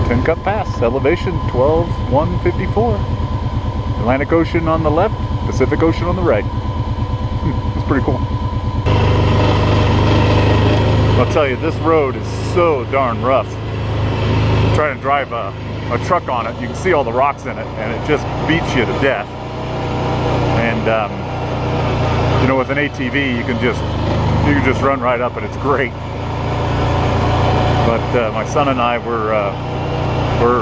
Tin Cup Pass, elevation 12,154. Atlantic Ocean on the left, Pacific Ocean on the right. It's pretty cool. I'll tell you, this road is so darn rough. I'm trying to drive a truck on it. You can see all the rocks in it, and it just beats you to death. And you know, with an ATV, you can just run right up it. It's great. But my son and I were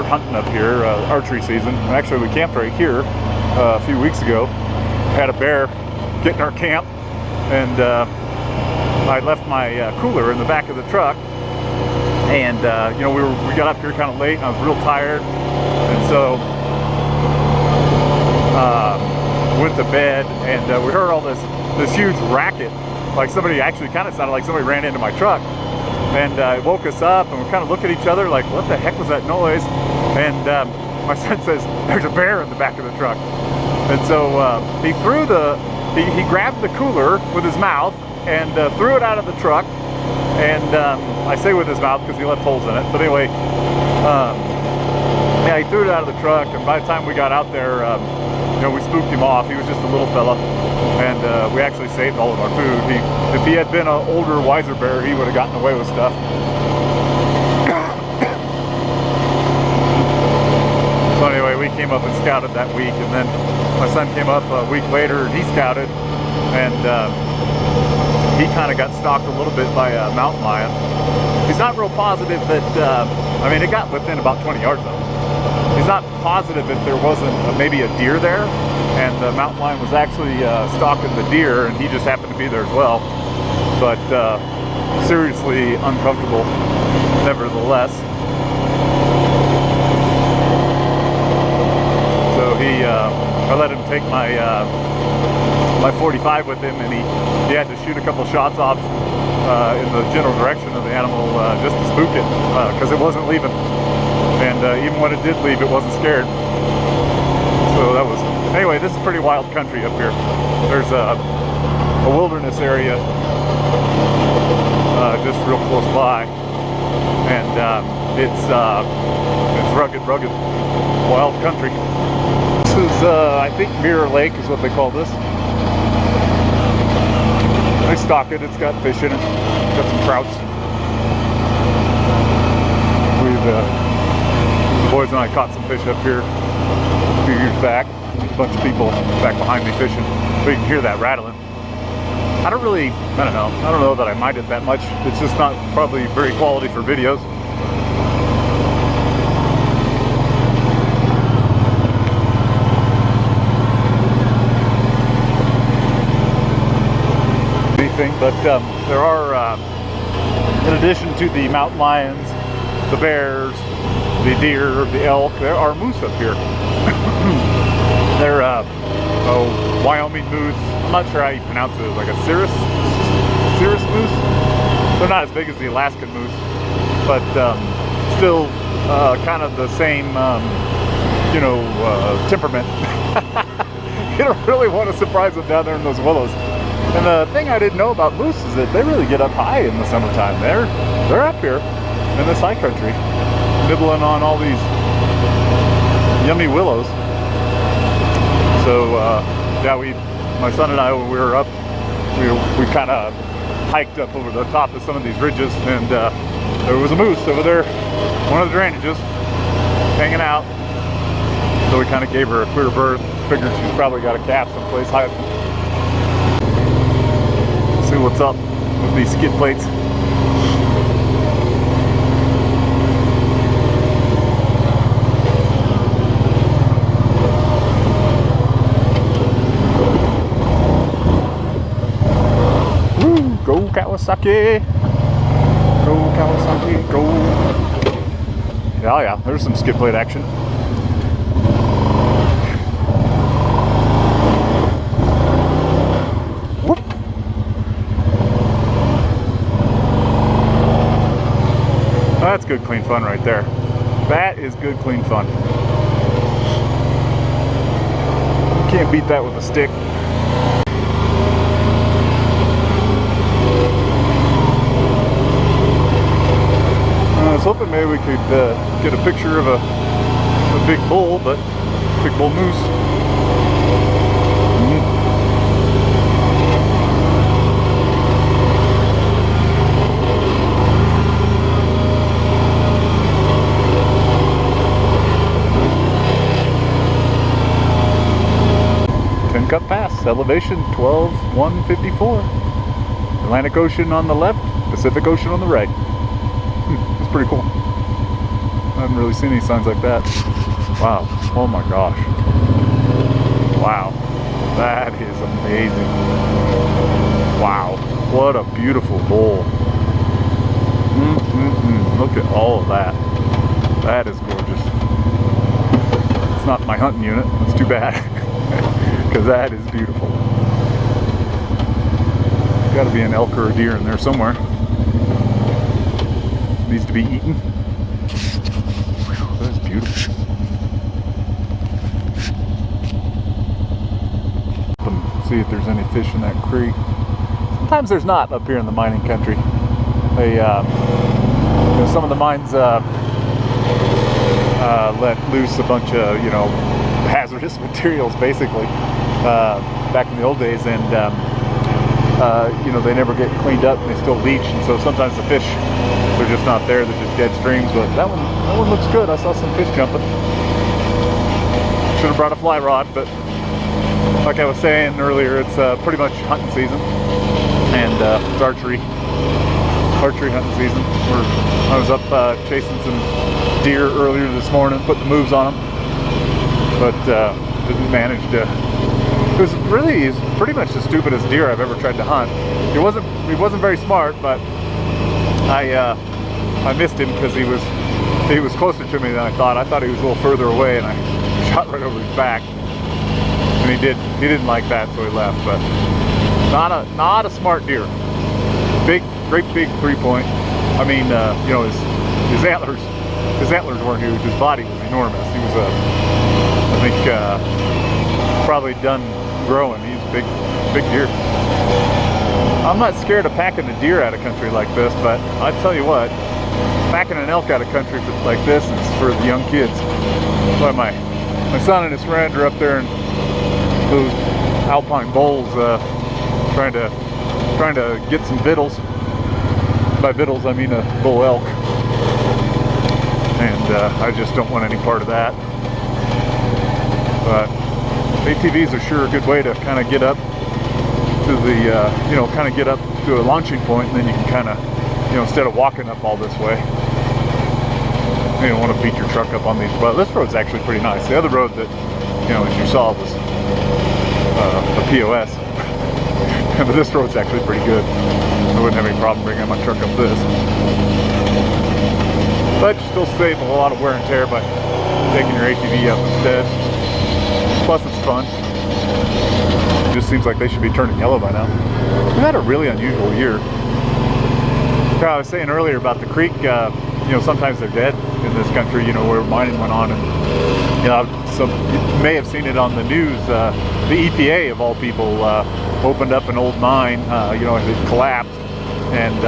hunting up here, archery season. Actually, we camped right here a few weeks ago. Had a bear get in our camp, and I left my cooler in the back of the truck. And you know, we got up here kind of late, and I was real tired, and so went to bed, and we heard all this huge racket, like somebody, actually kind of sounded like somebody ran into my truck. And it woke us up, and we kind of look at each other like, what the heck was that noise? And my son says, there's a bear in the back of the truck. And so he grabbed the cooler with his mouth and threw it out of the truck. And I say with his mouth because he left holes in it. But anyway, yeah, he threw it out of the truck, and by the time we got out there, you know, we spooked him off. He was just a little fella, and we actually saved all of our food. If he had been an older, wiser bear, he would have gotten away with stuff. So anyway, we came up and scouted that week, and then my son came up a week later, and he scouted, and he kind of got stalked a little bit by a mountain lion. He's not real positive that, I mean, it got within about 20 yards of him. He's not positive if there wasn't maybe a deer there, and the mountain lion was actually stalking the deer, and he just happened to be there as well. But seriously uncomfortable nevertheless. So I let him take my 45 with him, and he had to shoot a couple shots off in the general direction of the animal just to spook it, because it wasn't leaving. And even when it did leave, it wasn't scared. So that was, anyway, this is pretty wild country up here. There's a wilderness area just real close by, and it's rugged, wild country. This is, I think, Mirror Lake is what they call this. They stock it. It's got fish in it. It's got some trouts. The boys and I caught some fish up here a few years back. There's a bunch of people back behind me fishing, so you can hear that rattling. I don't know that I mind it that much. It's just not probably very quality for videos. But there are, in addition to the mountain lions, the bears, the deer, the elk, there are moose up here. They're Wyoming moose. I'm not sure how you pronounce it. Like a cirrus moose. They're not as big as the Alaskan moose, but still kind of the same, you know, temperament. You don't really want to surprise them down there in those willows. And the thing I didn't know about moose is that they really get up high in the summertime. They're up here in this high country, nibbling on all these yummy willows. So yeah, my son and I, when we were up, we kind of hiked up over the top of some of these ridges, and there was a moose over there, one of the drainages, hanging out. So we kind of gave her a clear berth. Figured she's probably got a calf someplace high. See what's up with these skid plates. Woo, go Kawasaki! Go Kawasaki, go! Yeah, there's some skid plate action. That's good, clean fun right there. That is good, clean fun. Can't beat that with a stick. hoping maybe we could get a picture of a big bull, but big bull moose. 10 Cup Pass, elevation 12,154. Atlantic Ocean on the left, Pacific Ocean on the right. It's pretty cool. I haven't really seen any signs like that. Wow. Oh my gosh. Wow. That is amazing. Wow. What a beautiful bull. Look at all of that. That is gorgeous. It's not my hunting unit. That's too bad. Because that is beautiful. Got to be an elk or a deer in there somewhere. Needs to be eaten. That's beautiful. See if there's any fish in that creek. Sometimes there's not up here in the mining country. They, some of the mines let loose a bunch of, hazardous materials, basically, back in the old days, and they never get cleaned up and they still leach, and so sometimes the fish, they're just not there, they're just dead streams. But that one looks good. I saw some fish jumping. Should have brought a fly rod, but like I was saying earlier, it's pretty much hunting season, and it's archery hunting season. I was up chasing some deer earlier this morning, put the moves on them, but didn't manage to. It was pretty much the stupidest deer I've ever tried to hunt. He wasn't very smart, but I missed him because he was closer to me than I thought. I thought he was a little further away, and I shot right over his back. And he didn't like that, so he left. But not a smart deer. Great big 3-point. I mean, his antlers weren't huge. His body was enormous. He was I think probably done growing. He's a big deer. I'm not scared of packing a deer out of country like this, but I tell you what, packing an elk out of country like this is for the young kids. But my son and his friend are up there in those alpine bowls, trying to get some victuals. By victuals, I mean a bull elk, and I just don't want any part of that. But ATVs are sure a good way to kind of get up to the, kind of get up to a launching point, and then you can kind of, instead of walking up all this way, you don't want to beat your truck up on these. But this road's actually pretty nice. The other road that, as you saw, was a POS. But this road's actually pretty good. I wouldn't have any problem bringing my truck up this. But you still save a lot of wear and tear by taking your ATV up instead. Plus it's fun. It just seems like they should be turning yellow by now. We've had a really unusual year. I was saying earlier about the creek, sometimes they're dead in this country, where mining went on. And, so you may have seen it on the news, the EPA of all people opened up an old mine, it collapsed, and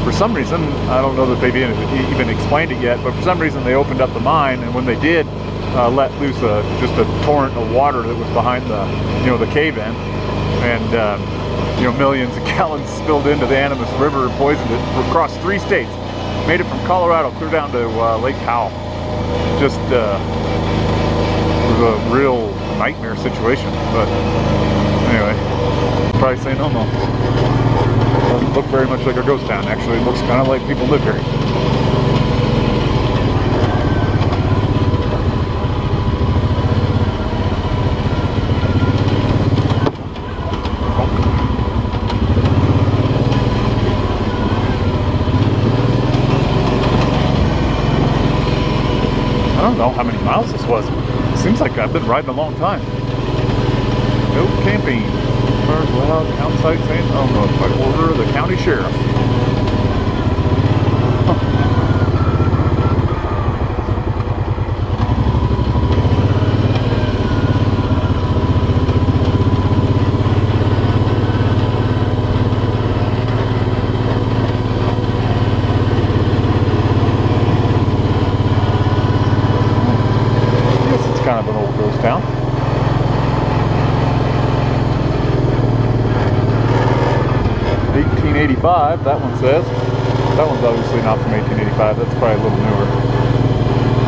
for some reason, I don't know that they've even explained it yet, but for some reason they opened up the mine, and when they did, let loose just a torrent of water that was behind the cave-in, and millions of gallons spilled into the Animas River and poisoned it across 3 states. Made it from Colorado clear down to Lake Powell. Just it was a real nightmare situation, but anyway, probably say no. Doesn't look very much like a ghost town, actually. It looks kind of like people live here. I don't know how many miles this was. It seems like I've been riding a long time. No camping. Cars allowed outside saying, I don't know, by order of the county sheriff. kind of an old ghost town. '85, that one says. That one's obviously not from 1885. That's probably a little newer.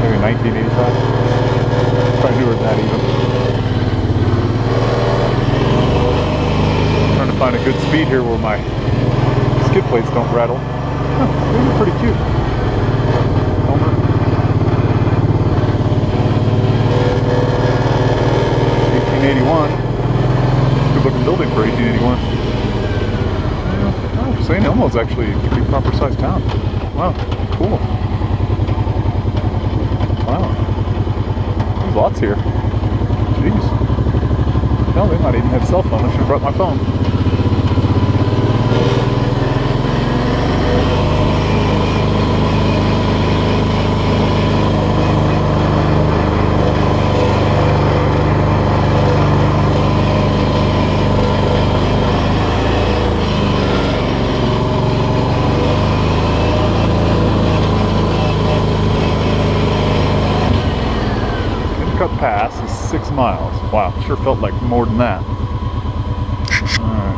Maybe 1985. Probably newer than that even. Trying to find a good speed here where my skid plates don't rattle. Huh, these are pretty cute. Homer. 1881. Good looking building for 1881. Oh, St. Elmo's actually a pretty proper sized town. Wow, cool. Wow. There's lots here. Jeez. Hell, they might even have a cell phone. I should have brought my phone. Capaz is 6 miles. Wow, sure felt like more than that. Alright.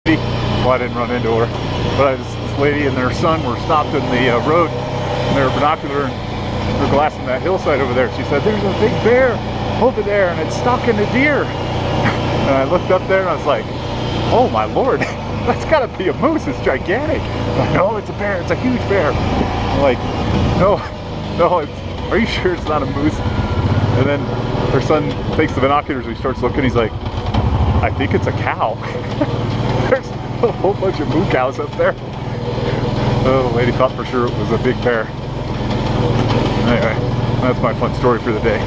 Well, I didn't run into her, but this lady and their son were stopped in the road and they were binocular and they're glassing that hillside over there. She said, "There's a big bear over there and it's stalking a deer." And I looked up there and I was like, "Oh my lord, that's gotta be a moose, it's gigantic." Like, "No, it's a bear, it's a huge bear." I'm like, no, are you sure it's not a moose?" And then her son takes the binoculars and he starts looking, he's like, "I think it's a cow." There's a whole bunch of moo cows up there. Oh, the lady thought for sure it was a big bear. Anyway, that's my fun story for the day.